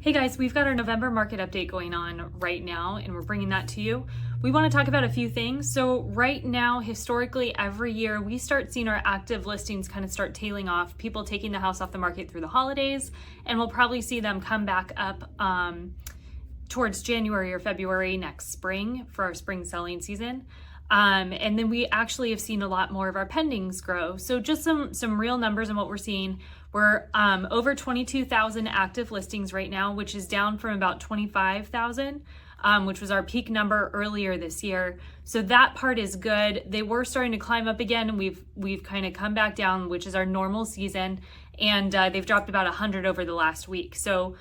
Hey guys, we've got our November market update going on right now, and we're bringing that to you. We want to talk about a few things. So right now, historically, every year we start seeing our active listings kind of start tailing off, people taking the house off the market through the holidays, and we'll probably see them come back up towards January or February next spring for our spring selling season. And then we actually have seen a lot more of our pendings grow. So just some real numbers on what we're seeing. We're over 22,000 active listings right now, which is down from about 25,000, which was our peak number earlier this year. So that part is good. They were starting to climb up again, and we've kind of come back down, which is our normal season. And they've dropped about 100 over the last week. So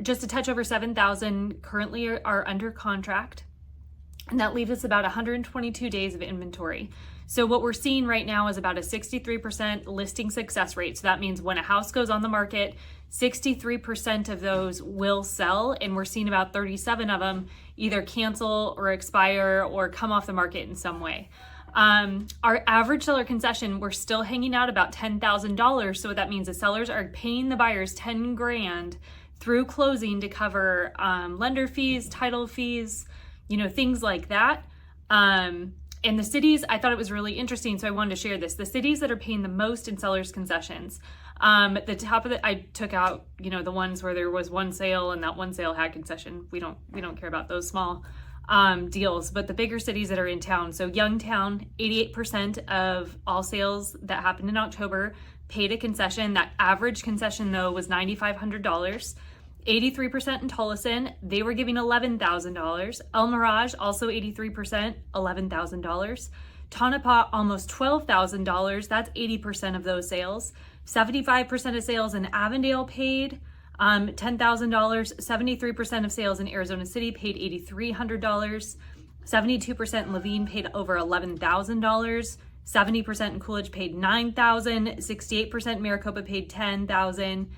just a touch over 7,000 currently are under contract. And that leaves us about 122 days of inventory. So what we're seeing right now is about a 63% listing success rate. So that means when a house goes on the market, 63% of those will sell, and we're seeing about 37 of them either cancel or expire or come off the market in some way. Our average seller concession, we're still hanging out about $10,000. So what that means is sellers are paying the buyers 10 grand through closing to cover lender fees, title fees, things like that. And the cities, I thought it was really interesting, so I wanted to share this. The cities that are paying the most in sellers concessions, at the top of I took out, the ones where there was one sale and that one sale had concession. We don't care about those small deals, but the bigger cities that are in town. So Youngtown, 88% of all sales that happened in October paid a concession. That average concession though was $9,500. 83% in Tolleson, they were giving $11,000. El Mirage, also 83%, $11,000. Tonopah, almost $12,000. That's 80% of those sales. 75% of sales in Avondale paid $10,000. 73% of sales in Arizona City paid $8,300. 72% in Levine paid over $11,000. 70% in Coolidge paid $9,000. 68% in Maricopa paid $10,000.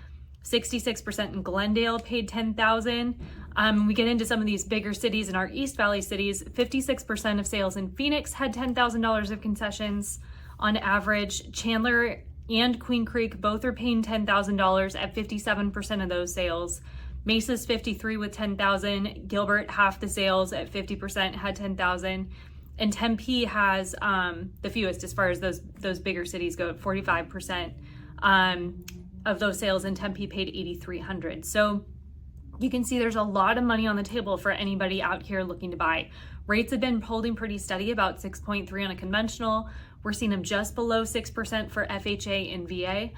66% in Glendale paid $10,000. We get into some of these bigger cities in our East Valley cities. 56% of sales in Phoenix had $10,000 of concessions on average. Chandler and Queen Creek both are paying $10,000 at 57% of those sales. Mesa's 53 with $10,000. Gilbert, half the sales at 50% had $10,000. And Tempe has the fewest as far as those bigger cities go at 45%. Of those sales in Tempe paid $8,300. So you can see there's a lot of money on the table for anybody out here looking to buy. Rates have been holding pretty steady, about 6.3 on a conventional. We're seeing them just below 6% for FHA and VA.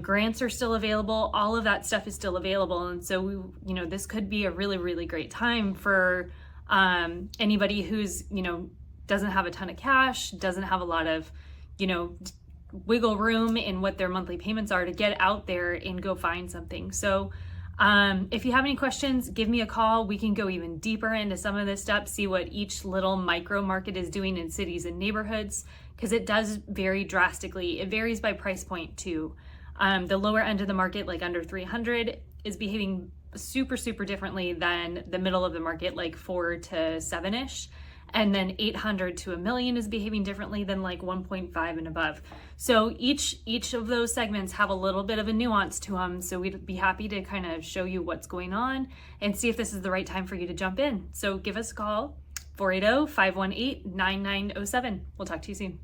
Grants are still available. All of that stuff is still available. And so this could be a really, really great time for anybody who's, doesn't have a ton of cash, doesn't have a lot of, wiggle room in what their monthly payments are to get out there and go find something. So if you have any questions, give me a call. We can go even deeper into some of this stuff, see what each little micro market is doing in cities and neighborhoods, because it does vary drastically. It varies by price point too. The lower end of the market, like under 300, is behaving super, super differently than the middle of the market, like 4 to 7-ish. And then 800 to $1 million is behaving differently than like 1.5 and above. So each of those segments have a little bit of a nuance to them. So we'd be happy to kind of show you what's going on and see if this is the right time for you to jump in. So give us a call, 480-518-9907. We'll talk to you soon.